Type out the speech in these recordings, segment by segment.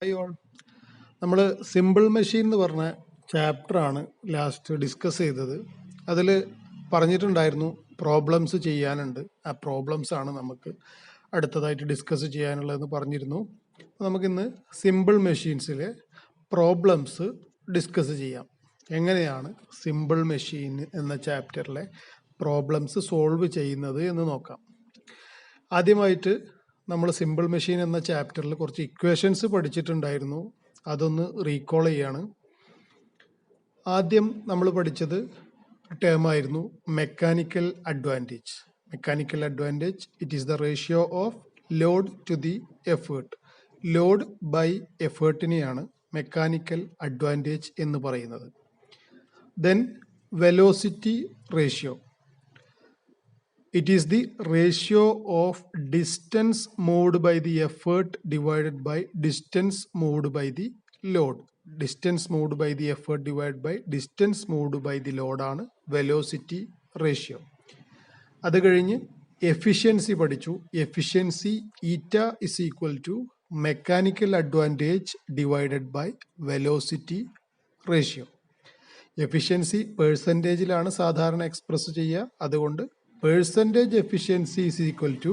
Hi all. നമ്മൾ simple machine എന്ന് പറഞ്ഞ ചാപ്റ്ററാണ് ലാസ്റ്റ് ഡിസ്കസ് ചെയ്തത്. അതിൽ പറഞ്ഞിട്ടുണ്ടായിരുന്നു പ്രോബ്ലംസ് ചെയ്യാനുണ്ട്. ആ പ്രോബ്ലംസ് ആണ് നമുക്ക് അടുത്തതായിട്ട് ഡിസ്കസ് ചെയ്യാനുള്ളതെന്ന് പറഞ്ഞിരുന്നു. നമുക്കിന്ന് സിമ്പിൾ മെഷീൻസിലെ പ്രോബ്ലംസ് ഡിസ്കസ് ചെയ്യാം. എങ്ങനെയാണ് സിമ്പിൾ മെഷീൻ എന്ന ചാപ്റ്ററിലെ പ്രോബ്ലംസ് സോൾവ് ചെയ്യുന്നത് എന്ന് നോക്കാം. ആദ്യമായിട്ട് നമ്മൾ സിമ്പിൾ മെഷീൻ എന്ന ചാപ്റ്ററിൽ കുറച്ച് ഇക്വേഷൻസ് പഠിച്ചിട്ടുണ്ടായിരുന്നു. അതൊന്ന് റീകോൾ ചെയ്യാണ്. ആദ്യം നമ്മൾ പഠിച്ചത് ടേമായിരുന്നു mechanical advantage. Mechanical advantage it is the ratio of load to the effort. Load by എഫേർട്ടിനെയാണ് മെക്കാനിക്കൽ അഡ്വാൻറ്റേജ് എന്ന് പറയുന്നത്. Then velocity ratio. It is the ratio of distance moved by the effort divided by distance moved by the load. Distance moved by the effort divided by distance moved by the load ആണ് velocity ratio. അത് കഴിഞ്ഞ് efficiency പഠിച്ചു. Efficiency it is equal to mechanical advantage divided by velocity ratio. Efficiency പേഴ്സൻറ്റേജിലാണ് സാധാരണ express ചെയ്യുക. അതുകൊണ്ട് percentage efficiency is equal to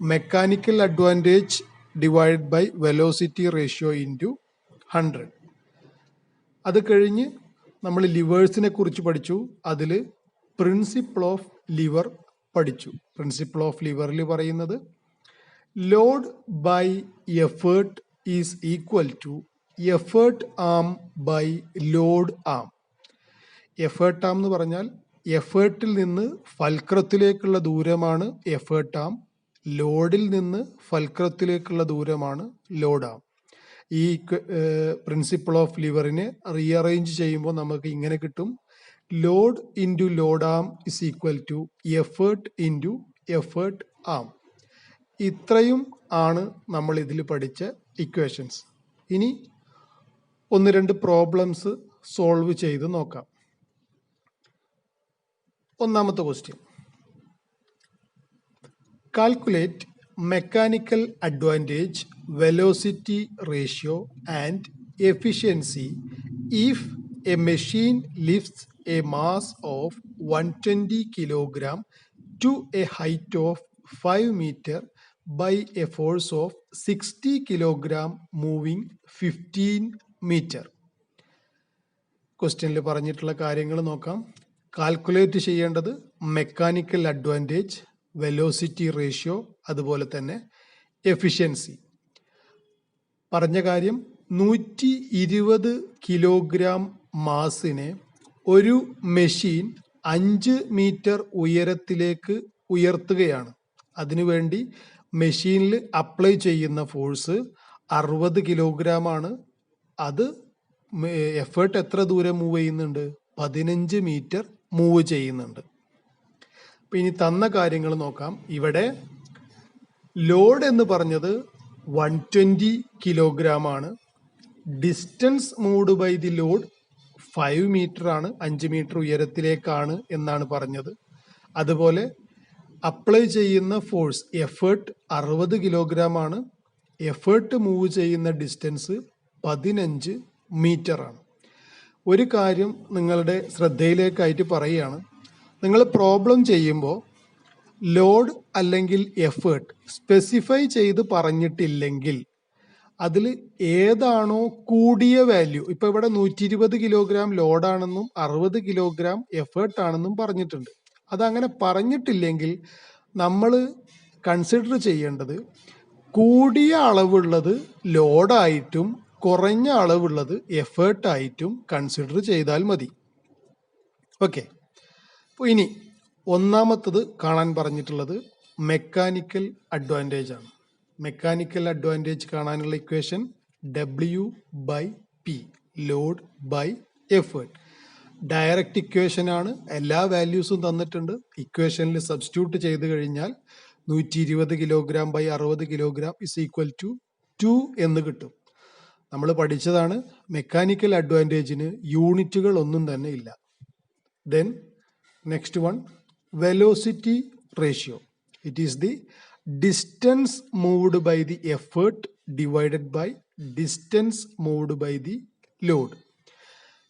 mechanical advantage divided by velocity ratio into 100. അത് കഴിഞ്ഞ് നമ്മൾ ലിവേഴ്സിനെ കുറിച്ച് പഠിച്ചു. അതിൽ പ്രിൻസിപ്പിൾ ഓഫ് ലിവർ പഠിച്ചു. പ്രിൻസിപ്പിൾ ഓഫ് ലിവറിൽ പറയുന്നത് load by effort is equal to effort arm by load arm. Effort arm എന്ന് പറഞ്ഞാൽ എഫേർട്ടിൽ നിന്ന് ഫൽക്രത്തിലേക്കുള്ള ദൂരമാണ് എഫേർട്ട് ആം. ലോഡിൽ നിന്ന് ഫൽക്രത്തിലേക്കുള്ള ദൂരമാണ് ലോഡ് ആം. ഈ പ്രിൻസിപ്പിൾ ഓഫ് ലിവറിനെ റീഅറേഞ്ച് ചെയ്യുമ്പോൾ നമുക്ക് ഇങ്ങനെ കിട്ടും: load into load arm is equal to effort into effort arm. ഇത്രയും ആണ് നമ്മൾ ഇതിൽ പഠിച്ച ഇക്വേഷൻസ്. ഇനി ഒന്ന് രണ്ട് പ്രോബ്ലംസ് സോൾവ് ചെയ്ത് നോക്കാം. ഒന്നാമത്തെ question: calculate mechanical advantage, velocity ratio and efficiency if a machine lifts a mass of 120 kilogram to a height of 5 metre by a force of 60 kilogram moving 15 metre. ക്വസ്റ്റ്യനിൽ പറഞ്ഞിട്ടുള്ള കാര്യങ്ങൾ നോക്കാം. കാൽക്കുലേറ്റ് ചെയ്യേണ്ടത് mechanical advantage, velocity ratio, അതുപോലെ തന്നെ efficiency. പറഞ്ഞ കാര്യം 120 kilogram മാസിനെ ഒരു മെഷീൻ 5 മീറ്റർ ഉയരത്തിലേക്ക് ഉയർത്തുകയാണ്. അതിനുവേണ്ടി മെഷീനിൽ അപ്ലൈ ചെയ്യുന്ന ഫോഴ്സ് 60 കിലോഗ്രാം ആണ്. അത് എഫേർട്ട് എത്ര ദൂരം മൂവ് ചെയ്യുന്നുണ്ട്? 15 മീറ്റർ മൂവ് ചെയ്യുന്നുണ്ട്. അപ്പം ഇനി തന്ന കാര്യങ്ങൾ നോക്കാം. ഇവിടെ ലോഡ് എന്ന് പറഞ്ഞത് 120 കിലോഗ്രാം ആണ്. Distance moved by the load 5 metre ആണ്, 5 മീറ്റർ ഉയരത്തിലേക്കാണ് എന്നാണ് പറഞ്ഞത്. അതുപോലെ അപ്ലൈ ചെയ്യുന്ന ഫോഴ്സ് എഫേർട്ട് 60 കിലോഗ്രാം ആണ്. എഫേർട്ട് മൂവ് ചെയ്യുന്ന ഡിസ്റ്റൻസ് 15 മീറ്റർ ആണ്. ഒരു കാര്യം നിങ്ങളുടെ ശ്രദ്ധയിലേക്കായിട്ട് പറയുകയാണ്. നിങ്ങൾ പ്രോബ്ലം ചെയ്യുമ്പോൾ ലോഡ് അല്ലെങ്കിൽ എഫേർട്ട് സ്പെസിഫൈ ചെയ്ത് പറഞ്ഞിട്ടില്ലെങ്കിൽ അതിൽ ഏതാണോ കൂടിയ വാല്യൂ, ഇപ്പോൾ ഇവിടെ 120 കിലോഗ്രാം ലോഡാണെന്നും 60 കിലോഗ്രാം എഫേർട്ട് ആണെന്നും പറഞ്ഞിട്ടുണ്ട്. അതങ്ങനെ പറഞ്ഞിട്ടില്ലെങ്കിൽ നമ്മൾ കൺസിഡർ ചെയ്യേണ്ടത് കൂടിയ അളവുള്ളത് ലോഡായിട്ടും കുറഞ്ഞ അളവുള്ളത് എഫേർട്ടായിട്ടും കൺസിഡർ ചെയ്താൽ മതി. ഓക്കെ. അപ്പോൾ ഇനി ഒന്നാമത്തത് കാണാൻ പറഞ്ഞിട്ടുള്ളത് മെക്കാനിക്കൽ അഡ്വാൻറ്റേജ് ആണ്. മെക്കാനിക്കൽ അഡ്വാൻറ്റേജ് കാണാനുള്ള equation W/P, load by effort. Direct equation ആണ്. എല്ലാ വാല്യൂസും തന്നിട്ടുണ്ട്. ഇക്വേഷനിൽ സബ്സ്റ്റിറ്റ്യൂട്ട് ചെയ്ത് കഴിഞ്ഞാൽ 120 kilogram by 60 kilogram is equal to 2 എന്ന് കിട്ടും. നമ്മൾ പഠിച്ചതാണ് മെക്കാനിക്കൽ അഡ്വാൻറ്റേജിന് യൂണിറ്റുകൾ ഒന്നും തന്നെ ഇല്ല. Then next one, velocity ratio. It is the distance moved by the effort divided by distance moved by the load.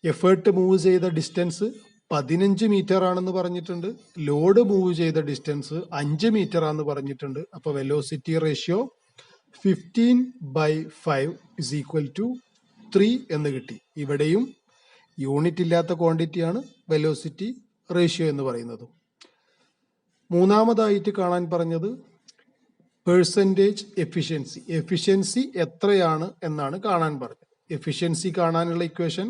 Effort move ചെയ്ത ഡിസ്റ്റൻസ് 15 മീറ്റർ ആണെന്ന് പറഞ്ഞിട്ടുണ്ട്. ലോഡ് മൂവ് ചെയ്ത ഡിസ്റ്റൻസ് 5 മീറ്റർ ആണെന്ന് പറഞ്ഞിട്ടുണ്ട്. അപ്പോൾ velocity ratio 15/5 is equal to 3 എന്ന് കിട്ടി. ഇവിടെയും യൂണിറ്റ് ഇല്ലാത്ത ക്വാണ്ടിറ്റിയാണ് വെലോസിറ്റി റേഷ്യോ എന്ന് പറയുന്നത്. മൂന്നാമതായിട്ട് കാണാൻ പറഞ്ഞത് പെർസെൻറ്റേജ് എഫിഷ്യൻസി. എഫിഷ്യൻസി എത്രയാണ് എന്നാണ് കാണാൻ പറഞ്ഞത്. എഫിഷ്യൻസി കാണാനുള്ള equation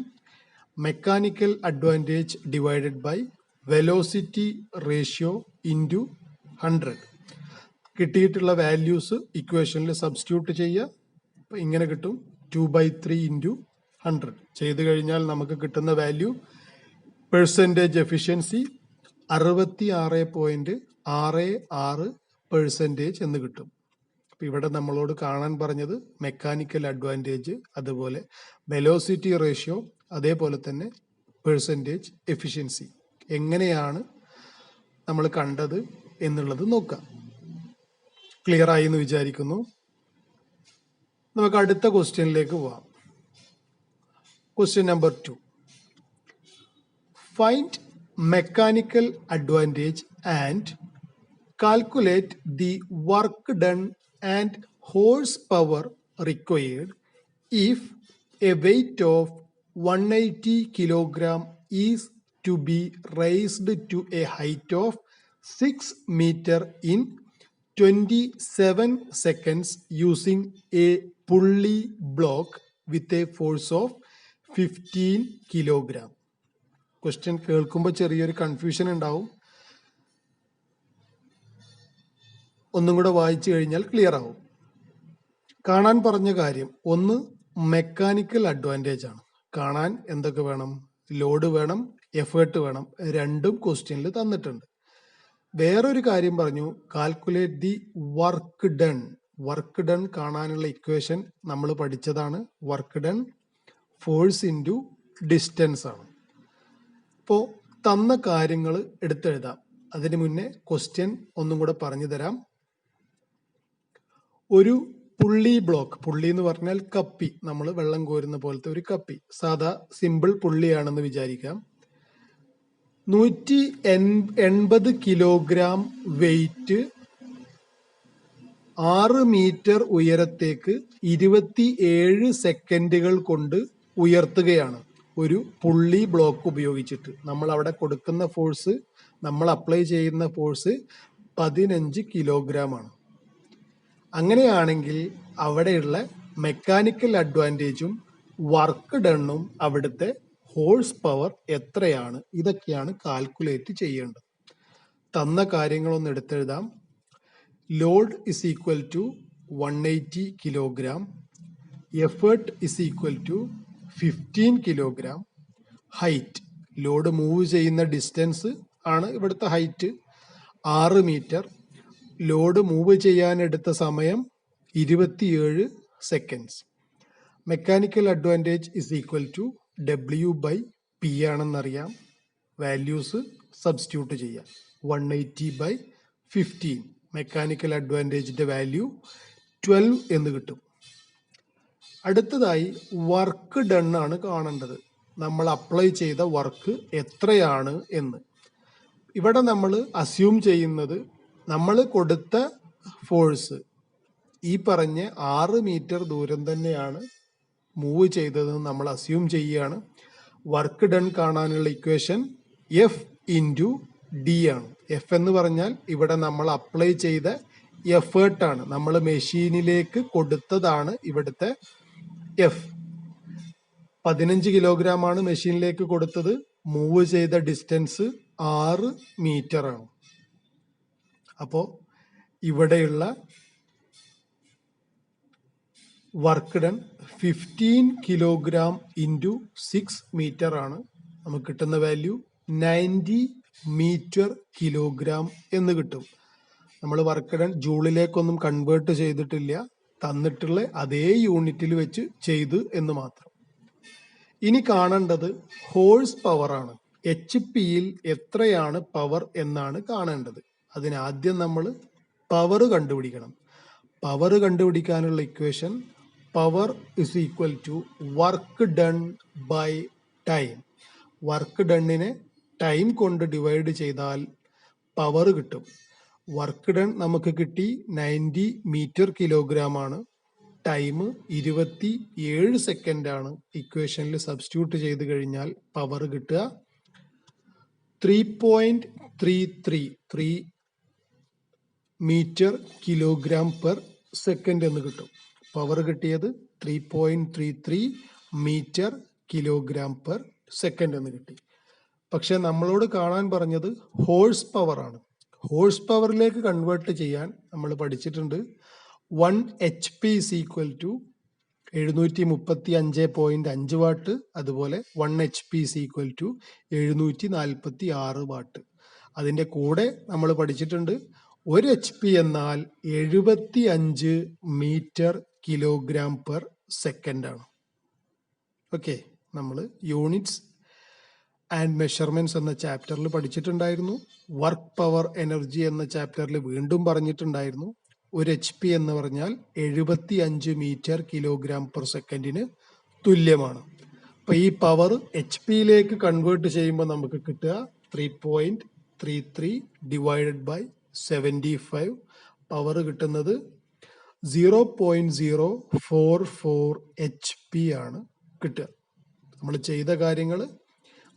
mechanical advantage divided by velocity ratio into 100. കിട്ടിയിട്ടുള്ള വാല്യൂസ് ഇക്വേഷനിൽ സബ്സ്റ്റിറ്റ്യൂട്ട് ചെയ്യുക. അപ്പം ഇങ്ങനെ കിട്ടും 2/3 ഇൻറ്റു 100. ചെയ്ത് കഴിഞ്ഞാൽ നമുക്ക് കിട്ടുന്ന വാല്യൂ പെർസെൻറ്റേജ് എഫിഷ്യൻസി 66.66% എന്ന് കിട്ടും. അപ്പം ഇവിടെ നമ്മളോട് കാണാൻ പറഞ്ഞത് മെക്കാനിക്കൽ അഡ്വാൻറ്റേജ്, അതുപോലെ വെലോസിറ്റി റേഷ്യോ, അതേപോലെ തന്നെ പെർസെൻറ്റേജ് എഫിഷ്യൻസി എങ്ങനെയാണ് നമ്മൾ കണ്ടത് എന്നുള്ളത് നോക്കാം. ക്ലിയർ ആയി എന്ന് വിചാരിക്കുന്നു. നമുക്ക് അടുത്ത ക്വസ്റ്റ്യനിലേക്ക് പോവാം. Question number 2. Find mechanical advantage and calculate the work done and horse power required if a weight of 180 kilogram is to be raised to a height of 6 meter in 27 seconds using a pulley block with a force of 15 kilogram. Question കേൾക്കുമ്പോൾ ചെറിയൊരു confusion ഉണ്ടാവും. ഒന്നും കൂടെ വായിച്ചു കഴിഞ്ഞാൽ clear ആവും. കാണാൻ പറഞ്ഞ കാര്യം ഒന്ന് മെക്കാനിക്കൽ അഡ്വാൻറ്റേജ് ആണ്. കാണാൻ എന്തൊക്കെ വേണം? ലോഡ് വേണം, എഫേർട്ട് വേണം. രണ്ടും ക്വസ്റ്റ്യനിൽ തന്നിട്ടുണ്ട്. വേറൊരു കാര്യം പറഞ്ഞു, calculate the work done. Work done കാണാനുള്ള ഇക്വേഷൻ നമ്മൾ പഠിച്ചതാണ്. Work done force into distance ആണ്. ഇപ്പോൾ തന്ന കാര്യങ്ങൾ എടുത്തെഴുതാം. അതിന് മുന്നേ ക്വസ്റ്റ്യൻ ഒന്നും കൂടെ പറഞ്ഞു തരാം. ഒരു പുള്ളി ബ്ലോക്ക്, പുള്ളി എന്ന് പറഞ്ഞാൽ കപ്പി, നമ്മൾ വെള്ളം കോരുന്ന പോലത്തെ ഒരു കപ്പി, സാധാ സിമ്പിൾ പുള്ളിയാണെന്ന് വിചാരിക്കാം. 180 കിലോഗ്രാം വെയിറ്റ് 6 മീറ്റർ ഉയരത്തേക്ക് 27 സെക്കൻഡുകൾ കൊണ്ട് ഉയർത്തുകയാണ് ഒരു പുള്ളി ബ്ലോക്ക് ഉപയോഗിച്ചിട്ട്. നമ്മൾ അവിടെ കൊടുക്കുന്ന ഫോഴ്സ്, നമ്മൾ അപ്ലൈ ചെയ്യുന്ന ഫോഴ്സ് 15 കിലോഗ്രാം ആണ്. അങ്ങനെയാണെങ്കിൽ അവിടെയുള്ള മെക്കാനിക്കൽ അഡ്വാൻറ്റേജും വർക്ക് ഡണ്ണും അവിടുത്തെ ഹോഴ്സ് പവർ എത്രയാണ്, ഇതൊക്കെയാണ് കാൽക്കുലേറ്റ് ചെയ്യേണ്ടത്. തന്ന കാര്യങ്ങളൊന്ന് എടുത്തെഴുതാം. Load is equal to 180 kilogram, effort is equal to 15 kilogram, height, load move ചെയ്യുന്ന ഡിസ്റ്റൻസ് ആണ് ഇവിടുത്തെ ഹൈറ്റ് 6 മീറ്റർ, ലോഡ് മൂവ് ചെയ്യാൻ എടുത്ത സമയം 27 seconds. Mechanical advantage is equal to W/P ആണെന്നറിയാം. വാല്യൂസ് സബ്സ്റ്റിറ്റ്യൂട്ട് ചെയ്യാം. 180/15 മെക്കാനിക്കൽ അഡ്വാൻറ്റേജിന്റെ വാല്യൂ 12 എന്ന് കിട്ടും. അടുത്തതായി വർക്ക് ഡൺ ആണ് കാണേണ്ടത്. നമ്മൾ അപ്ലൈ ചെയ്ത വർക്ക് എത്രയാണ് എന്ന്. ഇവിടെ നമ്മൾ അസ്യൂം ചെയ്യുന്നത് നമ്മൾ കൊടുത്ത ഫോഴ്സ് ഈ പറഞ്ഞ 6 മീറ്റർ ദൂരം തന്നെയാണ് മൂവ് ചെയ്തതെന്ന് നമ്മൾ അസ്യൂം ചെയ്യുകയാണ്. വർക്ക് ഡൺ കാണാനുള്ള ഇക്വേഷൻ എഫ് ഇൻറ്റു ഡി ആണ്. എഫ് എന്ന് പറഞ്ഞാൽ ഇവിടെ നമ്മൾ അപ്ലൈ ചെയ്ത എഫേർട്ടാണ്, നമ്മൾ മെഷീനിലേക്ക് കൊടുത്തതാണ് ഇവിടുത്തെ എഫ്. 15 കിലോഗ്രാം ആണ് മെഷീനിലേക്ക് കൊടുത്തത്. മൂവ് ചെയ്ത ഡിസ്റ്റൻസ് 6 മീറ്റർ ആണ്. അപ്പോൾ ഇവിടെയുള്ള work done 15 kilogram into 6 metre ആണ്. നമുക്ക് കിട്ടുന്ന വാല്യൂ 90 മീറ്റർ കിലോഗ്രാം എന്ന് കിട്ടും. നമ്മൾ വർക്ക് ഡൺ ജൂളിലേക്കൊന്നും കൺവേർട്ട് ചെയ്തിട്ടില്ല, തന്നിട്ടുള്ള അതേ യൂണിറ്റിൽ വെച്ച് ചെയ്തു എന്ന് മാത്രം. ഇനി കാണേണ്ടത് ഹോഴ്സ് പവർ ആണ്. HP-യിൽ എത്രയാണ് പവർ എന്നാണ് കാണേണ്ടത്. അതിനാദ്യം നമ്മൾ പവർ കണ്ടുപിടിക്കണം. പവർ കണ്ടുപിടിക്കാനുള്ള equation power is equal to work done by time. Work ഡണ്ണിനെ ടൈം കൊണ്ട് ഡിവൈഡ് ചെയ്താൽ പവർ കിട്ടും. വർക്ക് ഡൺ നമുക്ക് കിട്ടി 90 മീറ്റർ കിലോഗ്രാം ആണ്. ടൈം 27 സെക്കൻഡ് ആണ്. ഇക്വേഷനിൽ സബ്സ്റ്റിറ്റ്യൂട്ട് ചെയ്ത് കഴിഞ്ഞാൽ പവർ കിട്ടുക 3.33 മീറ്റർ കിലോഗ്രാം പെർ സെക്കൻഡ് എന്ന് കിട്ടും. പവർ കിട്ടിയത് 3.33 മീറ്റർ കിലോഗ്രാം പെർ സെക്കൻഡ് എന്ന് കിട്ടി. പക്ഷെ നമ്മളോട് കാണാൻ പറഞ്ഞത് ഹോഴ്സ് പവർ ആണ്. ഹോഴ്സ് പവറിലേക്ക് കൺവേർട്ട് ചെയ്യാൻ നമ്മൾ പഠിച്ചിട്ടുണ്ട് 1 HP is equal to 735.5 what. അതുപോലെ 1 HP is equal to 746 what. അതിൻ്റെ കൂടെ നമ്മൾ പഠിച്ചിട്ടുണ്ട് 1 HP എന്നാൽ 75 മീറ്റർ കിലോഗ്രാം പെർ സെക്കൻഡ് ആണ്. ഓക്കെ, നമ്മൾ യൂണിറ്റ്സ് ആൻഡ് മെഷർമെന്റ്സ് എന്ന ചാപ്റ്ററിൽ പഠിച്ചിട്ടുണ്ടായിരുന്നു. വർക്ക് പവർ എനർജി എന്ന ചാപ്റ്ററിൽ വീണ്ടും പറഞ്ഞിട്ടുണ്ടായിരുന്നു 1 HP എന്ന് പറഞ്ഞാൽ 75 മീറ്റർ കിലോഗ്രാം പെർ സെക്കൻഡിന് തുല്യമാണ്. അപ്പൊ ഈ പവർ HP-യിലേക്ക് കൺവേർട്ട് ചെയ്യുമ്പോൾ നമുക്ക് കിട്ടുക 3.33 ഡിവൈഡഡ് ബൈ 75. പവർ കിട്ടുന്നത് 0.044 HP ആണ് കിട്ടുക. നമ്മൾ ചെയ്ത കാര്യങ്ങൾ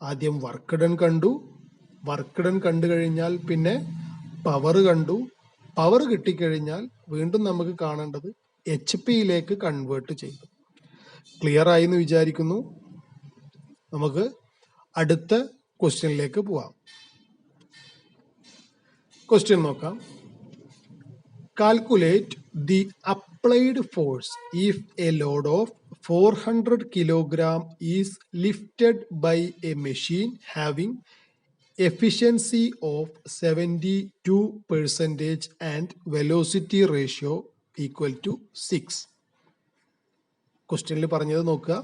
ആദ്യം വർക്ക് ഡൺ കണ്ടു. വർക്ക് ഡൺ കണ്ടു കഴിഞ്ഞാൽ പിന്നെ പവർ കണ്ടു. പവർ കിട്ടിക്കഴിഞ്ഞാൽ വീണ്ടും നമുക്ക് കാണേണ്ടത് HP-യിലേക്ക് കൺവേർട്ട് ചെയ്തു. ക്ലിയർ ആയി എന്ന് വിചാരിക്കുന്നു. നമുക്ക് അടുത്ത ക്വസ്റ്റ്യനിലേക്ക് പോവാം. ക്വസ്റ്റ്യൻ നോക്കാം. Calculate the applied force if A load of 400 kilogram is lifted by a machine having efficiency of 72% and velocity ratio equal to 6. ക്വസ്റ്റ്യനിൽ പറഞ്ഞത് നോക്കുക.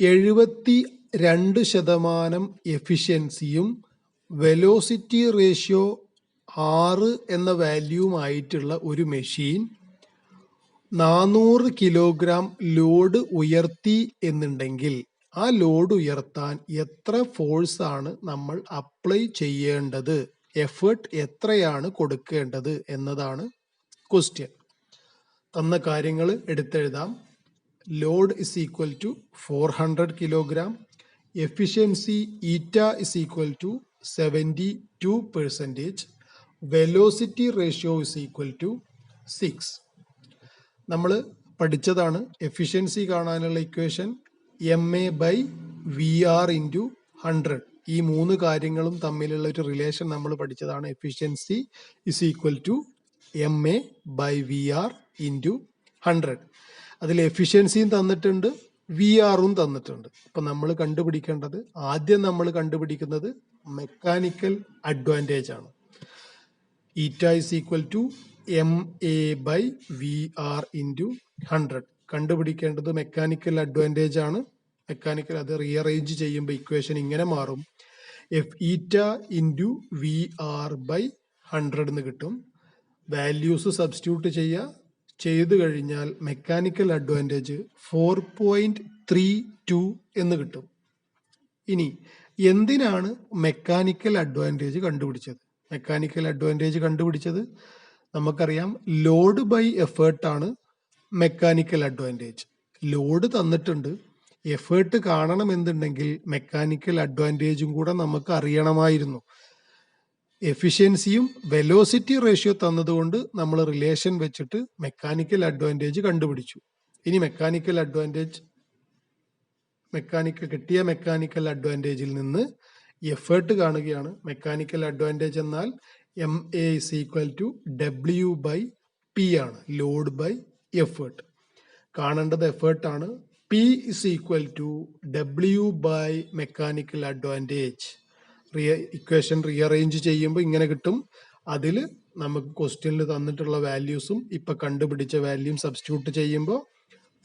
72% എഫിഷ്യൻസിയും വെലോസിറ്റി റേഷ്യോ 6 എന്ന വാല്യൂമായിട്ടുള്ള ഒരു മെഷീൻ 400 കിലോഗ്രാം ലോഡ് ഉയർത്തി എന്നുണ്ടെങ്കിൽ ആ ലോഡ് ഉയർത്താൻ എത്ര ഫോഴ്സ് ആണ് നമ്മൾ അപ്ലൈ ചെയ്യേണ്ടത്, എഫേർട്ട് എത്രയാണ് കൊടുക്കേണ്ടത് എന്നതാണ് ക്വസ്റ്റ്യൻ. തന്ന കാര്യങ്ങൾ എടുത്തെഴുതാം. Load is equal to 400 kilogram, efficiency it is equal to 72%, velocity ratio is equal to 6. നമ്മൾ പഠിച്ചതാണ് എഫിഷ്യൻസി കാണാനുള്ള ഇക്വേഷൻ MA/VR × 100. ഈ 3 കാര്യങ്ങളും തമ്മിലുള്ള ഒരു റിലേഷൻ നമ്മൾ പഠിച്ചതാണ്. Efficiency is equal to MA/VR × 100. അതിൽ എഫിഷ്യൻസിയും തന്നിട്ടുണ്ട്, VR-ഉം തന്നിട്ടുണ്ട്. അപ്പം നമ്മൾ കണ്ടുപിടിക്കേണ്ടത്, ആദ്യം നമ്മൾ കണ്ടുപിടിക്കുന്നത് മെക്കാനിക്കൽ അഡ്വാൻറ്റേജ് ആണ്. ഈറ്റ ഇസ് ഈക്വൽ ടു MA/VR × 100. കണ്ടുപിടിക്കേണ്ടത് മെക്കാനിക്കൽ അഡ്വാൻറ്റേജ് ആണ്. മെക്കാനിക്കൽ അത് റീഅറേഞ്ച് ചെയ്യുമ്പോൾ ഇക്വേഷൻ ഇങ്ങനെ മാറും. F(eta × VR/100) എന്ന് കിട്ടും. വാല്യൂസ് സബ്സ്റ്റിറ്റ്യൂട്ട് ചെയ്തു കഴിഞ്ഞാൽ മെക്കാനിക്കൽ അഡ്വാൻറ്റേജ് 4.32 എന്ന് കിട്ടും. ഇനി എന്തിനാണ് മെക്കാനിക്കൽ അഡ്വാൻറ്റേജ് കണ്ടുപിടിച്ചത്? മെക്കാനിക്കൽ അഡ്വാൻറ്റേജ് കണ്ടുപിടിച്ചത് നമുക്കറിയാം, ലോഡ് ബൈ എഫേർട്ട് ആണ് മെക്കാനിക്കൽ അഡ്വാൻറ്റേജ്. ലോഡ് തന്നിട്ടുണ്ട്, എഫേർട്ട് കാണണമെന്നുണ്ടെങ്കിൽ മെക്കാനിക്കൽ അഡ്വാൻറ്റേജും കൂടെ നമുക്ക് അറിയണമായിരുന്നു. എഫിഷ്യൻസിയും വെലോസിറ്റി റേഷ്യോ തന്നതുകൊണ്ട് നമ്മൾ റിലേഷൻ വെച്ചിട്ട് മെക്കാനിക്കൽ അഡ്വാൻറ്റേജ് കണ്ടുപിടിച്ചു. ഇനി കിട്ടിയ മെക്കാനിക്കൽ അഡ്വാൻറ്റേജിൽ നിന്ന് എഫേർട്ട് കാണുകയാണ്. മെക്കാനിക്കൽ അഡ്വാൻറ്റേജ് എന്നാൽ MA is equal to W/P ആണ്, ലോഡ് ബൈ എഫേർട്ട്. കാണേണ്ടത് എഫേർട്ട് ആണ്. P is equal to W by mechanical advantage. Equation rearrange ചെയ്യുമ്പോൾ ഇങ്ങനെ കിട്ടും. അതിൽ നമുക്ക് ക്വസ്റ്റ്യനിൽ തന്നിട്ടുള്ള വാല്യൂസും ഇപ്പം കണ്ടുപിടിച്ച വാല്യൂം സബ്സ്റ്റിറ്റ്യൂട്ട് ചെയ്യുമ്പോൾ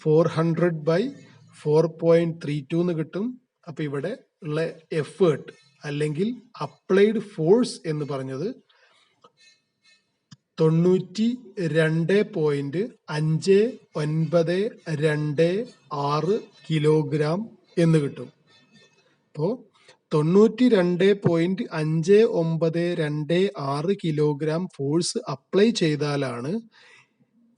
400/4.32 എന്ന് കിട്ടും. അപ്പം ഇവിടെ ഉള്ള എഫേർട്ട് അല്ലെങ്കിൽ അപ്ലൈഡ് ഫോഴ്സ് എന്ന് പറഞ്ഞത് 92.596 കിലോഗ്രാം എന്ന് കിട്ടും. അപ്പോൾ 92.5926 കിലോഗ്രാം ഫോഴ്സ് അപ്ലൈ ചെയ്താലാണ്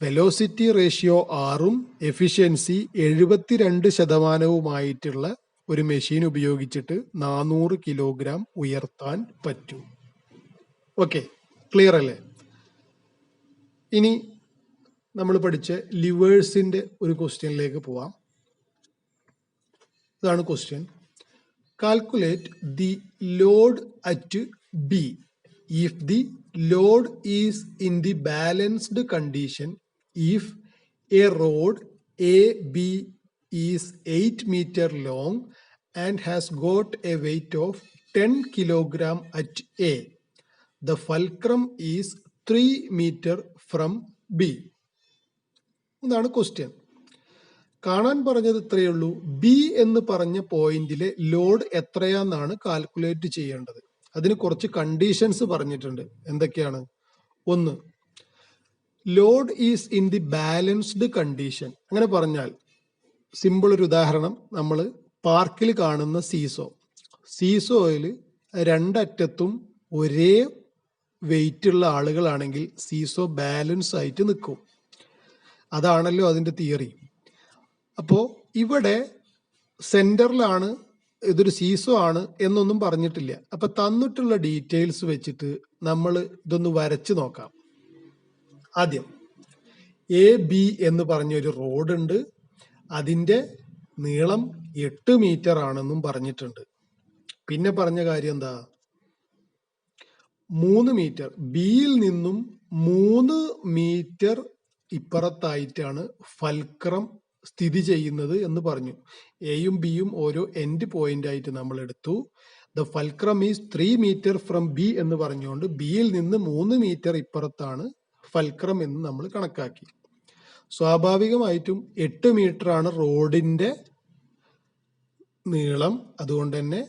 വെലോസിറ്റി റേഷ്യോ 6ഉം എഫിഷ്യൻസി 72% ഒരു മെഷീൻ ഉപയോഗിച്ചിട്ട് 400 കിലോഗ്രാം ഉയർത്താൻ പറ്റൂ. ഓക്കെ, ക്ലിയർ അല്ലേ? ഇനി നമ്മൾ പഠിച്ച ലിവേഴ്സിന്റെ ഒരു ക്വസ്റ്റ്യനിലേക്ക് പോവാം. ഇതാണ് question. Calculate the load at B if the Lord is in the balanced condition if a rod AB is 8 meter long and has got a weight of 10 kilogram at A. The fulcrum is 3 meter from B. ഇതാണ് question. കാണാൻ പറഞ്ഞത് ഇത്രയേ ഉള്ളൂ. B എന്ന് പറഞ്ഞ പോയിന്റിലെ load എത്രയാന്നാണ് calculate ചെയ്യേണ്ടത്. അതിന് കുറച്ച് കണ്ടീഷൻസ് പറഞ്ഞിട്ടുണ്ട്. എന്തൊക്കെയാണ്? ഒന്ന്, Lord is in the balanced condition. അങ്ങനെ പറഞ്ഞാൽ സിമ്പിൾ ഒരു ഉദാഹരണം, നമ്മൾ പാർക്കിൽ കാണുന്ന സീസോയിൽ രണ്ടറ്റത്തും ഒരേ വെയിറ്റ് ഉള്ള ആളുകളാണെങ്കിൽ സീസോ ബാലൻസ് ആയിട്ട് നിൽക്കും. അതാണല്ലോ അതിൻ്റെ തിയറി. അപ്പോൾ ഇവിടെ സെന്ററിലാണ്, ഇതൊരു സീസോ ആണ് എന്നൊന്നും പറഞ്ഞിട്ടില്ല. അപ്പൊ തന്നിട്ടുള്ള ഡീറ്റെയിൽസ് വെച്ചിട്ട് നമ്മൾ ഇതൊന്ന് വരച്ച് നോക്കാം. ആദ്യം AB എന്ന് പറഞ്ഞൊരു റോഡ് ഉണ്ട്. അതിൻ്റെ നീളം 8 മീറ്റർ ആണെന്നും പറഞ്ഞിട്ടുണ്ട്. പിന്നെ പറഞ്ഞ കാര്യം എന്താ? 3 മീറ്റർ, ബിയിൽ നിന്നും 3 മീറ്റർ ഇപ്പുറത്തായിട്ടാണ് ഫൽക്രം സ്ഥിതി ചെയ്യുന്നത് എന്ന് പറഞ്ഞു. എയും ബിയും ഓരോ എൻഡ് പോയിന്റ് ആയിട്ട് നമ്മൾ എടുത്തു. The fulcrum is 3 metre from B എന്ന് പറഞ്ഞുകൊണ്ട് ബിയിൽ നിന്ന് 3 മീറ്റർ ഇപ്പുറത്താണ് ഫൽക്രം എന്ന് നമ്മൾ കണക്കാക്കി. സ്വാഭാവികമായിട്ടും 8 മീറ്റർ ആണ് റോഡിന്റെ നീളം. അതുകൊണ്ട് തന്നെ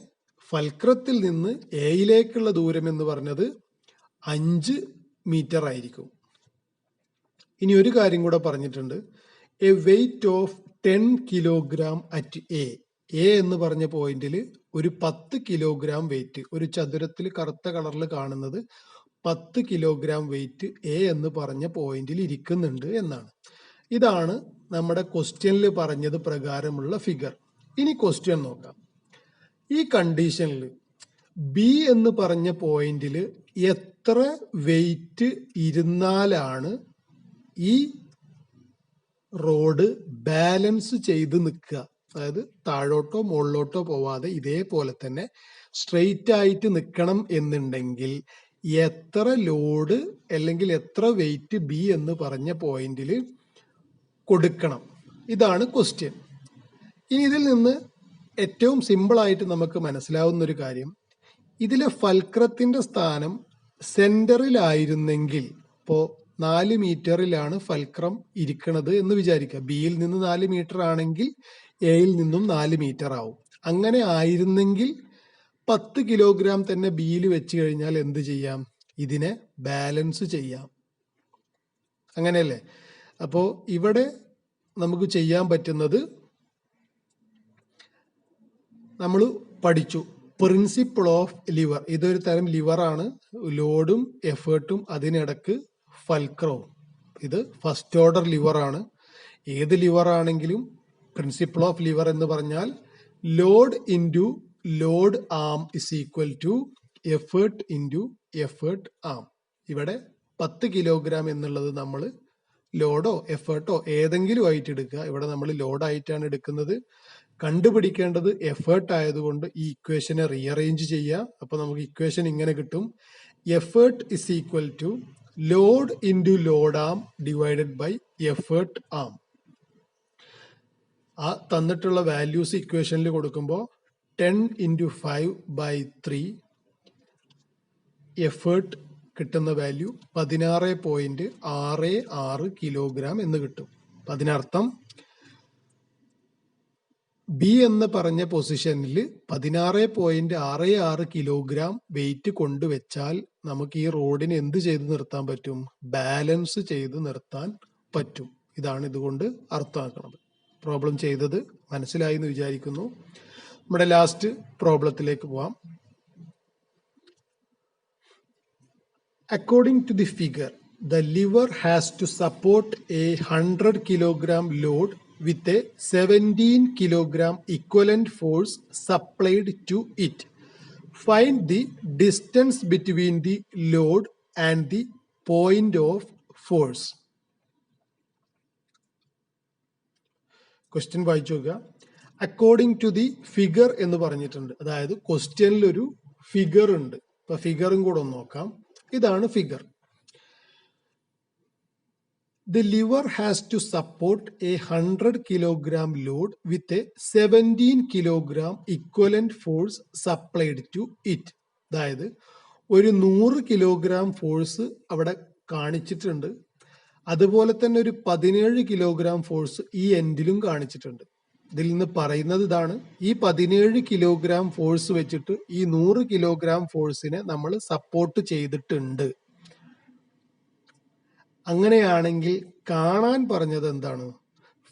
ഫൽക്രത്തിൽ നിന്ന് എയിലേക്കുള്ള ദൂരം എന്ന് പറഞ്ഞത് 5 മീറ്റർ ആയിരിക്കും. ഇനി ഒരു കാര്യം കൂടെ പറഞ്ഞിട്ടുണ്ട്. A weight of 10 kilogram at A എന്ന് പറഞ്ഞ പോയിന്റിൽ ഒരു 10 കിലോഗ്രാം വെയിറ്റ്, ഒരു ചതുരത്തിൽ കറുത്ത കളറിൽ കാണുന്നത് 10 കിലോഗ്രാം വെയിറ്റ് എ എന്ന് പറഞ്ഞ പോയിന്റിൽ ഇരിക്കുന്നുണ്ട് എന്നാണ്. ഇതാണ് നമ്മുടെ ക്വസ്റ്റ്യനിൽ പറഞ്ഞത് പ്രകാരമുള്ള ഫിഗർ. ഇനി ക്വസ്റ്റ്യൻ നോക്കാം. ഈ കണ്ടീഷനിൽ ബി എന്ന് പറഞ്ഞ പോയിന്റിൽ എത്ര വെയിറ്റ് ഇരുന്നാലാണ് ഈ റോഡ് ബാലൻസ് ചെയ്ത് നിൽക്കുക? അതായത് താഴോട്ടോ മുകളിലോട്ടോ പോവാതെ ഇതേപോലെ തന്നെ സ്ട്രെയിറ്റ് ആയിട്ട് നിൽക്കണം എന്നുണ്ടെങ്കിൽ എത്ര ലോഡ് അല്ലെങ്കിൽ എത്ര വെയിറ്റ് ബി എന്ന് പറഞ്ഞ പോയിന്റിൽ കൊടുക്കണം? ഇതാണ് ക്വസ്റ്റ്യൻ. ഇനി ഇതിൽ നിന്ന് ഏറ്റവും സിമ്പിളായിട്ട് നമുക്ക് മനസ്സിലാവുന്ന ഒരു കാര്യം, ഇതിലെ ഫൽക്രത്തിന്റെ സ്ഥാനം സെന്ററിലായിരുന്നെങ്കിൽ, ഇപ്പോൾ 4 മീറ്ററിലാണ് ഫൽക്രം ഇരിക്കുന്നത് എന്ന് വിചാരിക്കുക. ബിയിൽ നിന്ന് 4 മീറ്റർ ആണെങ്കിൽ എയിൽ നിന്നും 4 മീറ്റർ ആവും. അങ്ങനെ ആയിരുന്നെങ്കിൽ 10 കിലോഗ്രാം തന്നെ ബിയിൽ വെച്ച് കഴിഞ്ഞാൽ എന്ത് ചെയ്യാം? ഇതിനെ ബാലൻസ് ചെയ്യാം. അങ്ങനെയല്ലേ? അപ്പോൾ ഇവിടെ നമുക്ക് ചെയ്യാൻ പറ്റുന്നത് നമ്മൾ പഠിച്ചു, പ്രിൻസിപ്പിൾ ഓഫ് ലിവർ. ഇതൊരു തരം ലിവറാണ്. ലോഡും എഫേർട്ടും അതിനിടക്ക് ഫൽക്രവും. ഇത് ഫസ്റ്റ് ഓർഡർ ലിവറാണ്. ഏത് ലിവർ ആണെങ്കിലും പ്രിൻസിപ്പിൾ ഓഫ് ലിവർ എന്ന് പറഞ്ഞാൽ load into load arm is equal to effort into effort arm. ഇവിടെ 10 കിലോഗ്രാം എന്നുള്ളത് നമ്മൾ ലോഡോ എഫേർട്ടോ ഏതെങ്കിലും ആയിട്ട് എടുക്കുക. ഇവിടെ നമ്മൾ ലോഡായിട്ടാണ് എടുക്കുന്നത്. കണ്ടുപിടിക്കേണ്ടത് എഫേർട്ട് ആയതുകൊണ്ട് ഈ ഇക്വേഷനെ റീഅറേഞ്ച് ചെയ്യുക. അപ്പൊ നമുക്ക് ഇക്വേഷൻ ഇങ്ങനെ കിട്ടും: effort is equal to load into load arm divided by effort arm. ആ തന്നിട്ടുള്ള വാല്യൂസ് ഇക്വേഷനിൽ കൊടുക്കുമ്പോൾ 10 ഇൻറ്റു 5/3 എഫേർട്ട് കിട്ടുന്ന വാല്യൂ 16.66 കിലോഗ്രാം എന്ന് കിട്ടും. അതിനർത്ഥം ബി എന്ന് പറഞ്ഞ പൊസിഷനിൽ 16.66 കിലോഗ്രാം വെയിറ്റ് കൊണ്ടുവച്ചാൽ നമുക്ക് ഈ റോഡിനെ എന്ത് ചെയ്ത് നിർത്താൻ പറ്റും? ബാലൻസ് ചെയ്ത് നിർത്താൻ പറ്റും. ഇതാണ് ഇതുകൊണ്ട് അർത്ഥമാക്കുന്നത്. പ്രോബ്ലം ചെയ്തത് മനസ്സിലായി എന്ന് വിചാരിക്കുന്നു. നമ്മുടെ ലാസ്റ്റ് പ്രോബ്ലത്തിലേക്ക് പോവാം. According to the figure, the lever has to support a 100 kilogram load with a 17 kilogram equivalent force supplied to it. Find the distance between the load and the point of force. Question വായിച്ചു നോക്കുക. According to the figure എന്ന് പറഞ്ഞിട്ടുണ്ട്. അതായത് ക്വസ്റ്റ്യനിൽ ഒരു figure ഉണ്ട്. അപ്പൊ ഫിഗറും കൂടെ ഒന്ന് നോക്കാം. ഇതാണ് figure. The lever has to support a 100 kilogram load with a 17 kilogram equivalent force supplied to it. അതായത് ഒരു 100 കിലോഗ്രാം ഫോഴ്സ് അവിടെ കാണിച്ചിട്ടുണ്ട്. അതുപോലെ തന്നെ ഒരു 17 കിലോഗ്രാം ഫോഴ്സ് ഈ എൻഡിലും കാണിച്ചിട്ടുണ്ട്. ഇതിൽ നിന്ന് പറയുന്നത് ഇതാണ്, ഈ 17 കിലോഗ്രാം ഫോഴ്സ് വെച്ചിട്ട് ഈ 100 കിലോഗ്രാം ഫോഴ്സിനെ നമ്മൾ സപ്പോർട്ട് ചെയ്തിട്ടുണ്ട്. അങ്ങനെയാണെങ്കിൽ കാണാൻ പറഞ്ഞത് എന്താണ്?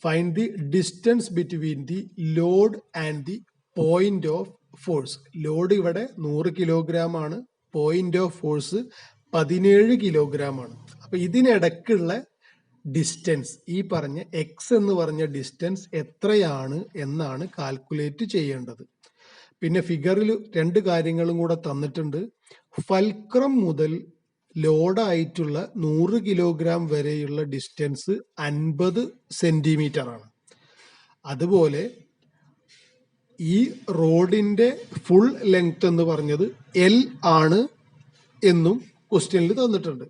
Find the distance between the load and the point of force. Load ഇവിടെ 100 കിലോഗ്രാം ആണ്, പോയിന്റ് ഓഫ് ഫോഴ്സ് 17 കിലോഗ്രാം ആണ്. അപ്പൊ ഇതിനിടക്കുള്ള ഡിസ്റ്റൻസ്, ഈ പറഞ്ഞ എക്സ് എന്ന് പറഞ്ഞ ഡിസ്റ്റൻസ് എത്രയാണ് എന്നാണ് കാൽക്കുലേറ്റ് ചെയ്യേണ്ടത്. പിന്നെ ഫിഗറിൽ 2 കാര്യങ്ങളും കൂടെ തന്നിട്ടുണ്ട്. ഫൽക്രം മുതൽ ലോഡായിട്ടുള്ള 100 കിലോഗ്രാം വരെയുള്ള ഡിസ്റ്റൻസ് 50 സെന്റിമീറ്റർ ആണ്. അതുപോലെ ഈ റോഡിന്റെ ഫുൾ ലെങ്ത് എന്ന് പറഞ്ഞത് L ആണ് എന്നും ക്വസ്റ്റ്യനിൽ തന്നിട്ടുണ്ട്.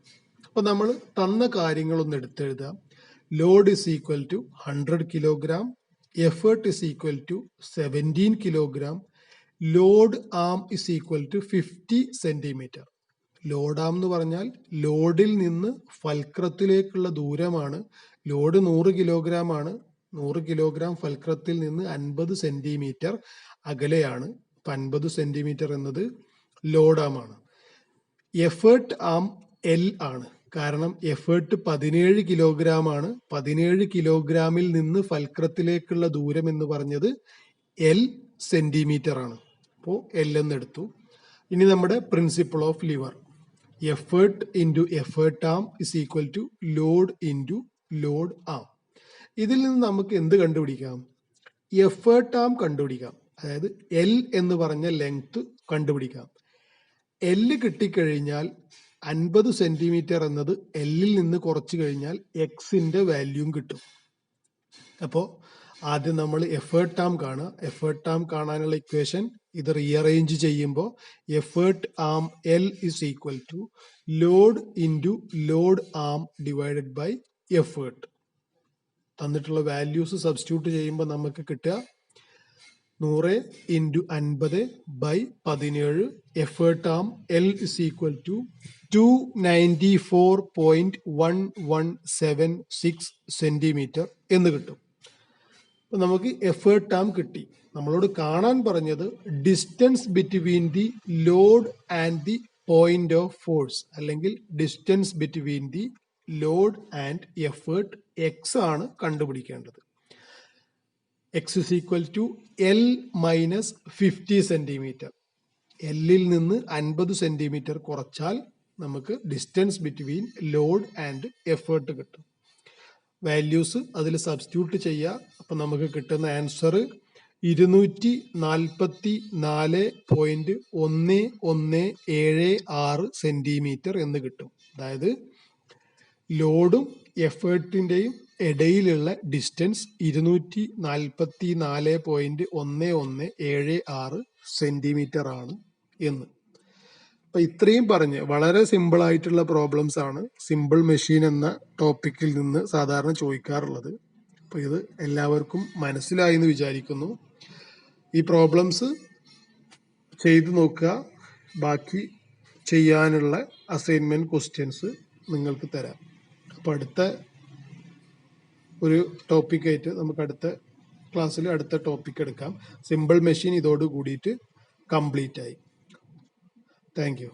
അപ്പൊ നമ്മൾ തന്ന കാര്യങ്ങളൊന്ന് എടുത്തെഴുതാം. Load is equal to 100 kilogram, effort is equal to 17 kilogram, load arm is equal to 50 centimetre. Load arm എന്ന് പറഞ്ഞാൽ ലോഡിൽ നിന്ന് ഫൽക്രത്തിലേക്കുള്ള ദൂരമാണ്. ലോഡ് 100 കിലോഗ്രാം ആണ്. 100 കിലോഗ്രാം ഫൽക്രത്തിൽ നിന്ന് 50 സെന്റിമീറ്റർ അകലെയാണ്. 50 സെന്റിമീറ്റർ എന്നത് ലോഡ് ആം ആണ്. എഫേർട്ട് ആം L ആണ്. കാരണം എഫേർട്ട് 17 കിലോഗ്രാം ആണ്. 17 കിലോഗ്രാമിൽ നിന്ന് ഫൽക്രത്തിലേക്കുള്ള ദൂരം എന്ന് പറഞ്ഞത് L സെന്റിമീറ്റർ ആണ്. അപ്പോൾ L എന്നെടുത്തു. ഇനി നമ്മുടെ principle of lever, effort into effort arm is equal to load into load arm. ഇതിൽ നിന്ന് നമുക്ക് എന്ത് കണ്ടുപിടിക്കാം? എഫേർട്ട് ആം കണ്ടുപിടിക്കാം. അതായത് L എന്ന് പറഞ്ഞ ലെങ്ത് കണ്ടുപിടിക്കാം. L കിട്ടിക്കഴിഞ്ഞാൽ 50 സെന്റിമീറ്റർ എന്നത് Lൽ നിന്ന് കുറച്ച് കഴിഞ്ഞാൽ എക്സിന്റെ വാല്യൂം കിട്ടും. അപ്പോൾ ആദ്യം നമ്മൾ എഫേർട്ട് ആം കാണുക. എഫേർട്ട് ആം കാണാനുള്ള ഇക്വേഷൻ ഇത് റീഅറേഞ്ച് ചെയ്യുമ്പോൾ effort arm L is equal to load into load arm divided by effort. തന്നിട്ടുള്ള വാല്യൂസ് സബ്സ്റ്റിറ്റ്യൂട്ട് ചെയ്യുമ്പോൾ നമുക്ക് കിട്ടുക 100 into 50 by 17. Effort arm L is equal to 294.1176 centimetre എന്ന് കിട്ടും. അപ്പൊ നമുക്ക് എഫേർട്ട് ആം കിട്ടി. നമ്മളോട് കാണാൻ പറഞ്ഞത് distance between the load and the point of force, അല്ലെങ്കിൽ distance between the load and effort X ആണ് കണ്ടുപിടിക്കേണ്ടത്. X is equal to L minus 50 centimetre. Lൽ നിന്ന് 50 സെന്റിമീറ്റർ കുറച്ചാൽ നമുക്ക് distance between load and effort കിട്ടും. വാല്യൂസ് അതിൽ സബ്സ്റ്റിറ്റ്യൂട്ട് ചെയ്യുക. അപ്പൊ നമുക്ക് കിട്ടുന്ന ആൻസർ 244.1176 സെന്റിമീറ്റർ എന്ന് കിട്ടും. അതായത് ലോഡും എഫേർട്ടിന്റെയും ഇടയിലുള്ള ഡിസ്റ്റൻസ് 244.1176 സെന്റിമീറ്റർ ആണ് എന്ന്. അപ്പൊ ഇത്രയും പറഞ്ഞ് വളരെ സിമ്പിൾ ആയിട്ടുള്ള പ്രോബ്ലംസ് ആണ് സിമ്പിൾ മെഷീൻ എന്ന ടോപ്പിക്കിൽ നിന്ന് സാധാരണ ചോദിക്കാറുള്ളത്. അപ്പൊ ഇത് എല്ലാവർക്കും മനസ്സിലായി എന്ന് വിചാരിക്കുന്നു. ഈ പ്രോബ്ലംസ് ചെയ്തു നോക്കുക. ബാക്കി ചെയ്യാനുള്ള അസൈൻമെന്റ് ക്വസ്റ്റ്യൻസ് നിങ്ങൾക്ക് തരാം. അപ്പൊ അടുത്ത ഒരു ടോപ്പിക്കായിട്ട് നമുക്ക് അടുത്ത ക്ലാസ്സിൽ അടുത്ത ടോപ്പിക് എടുക്കാം. സിമ്പിൾ മെഷീൻ ഇതോട് കൂടിയിട്ട് കംപ്ലീറ്റ് ആയി. Thank you.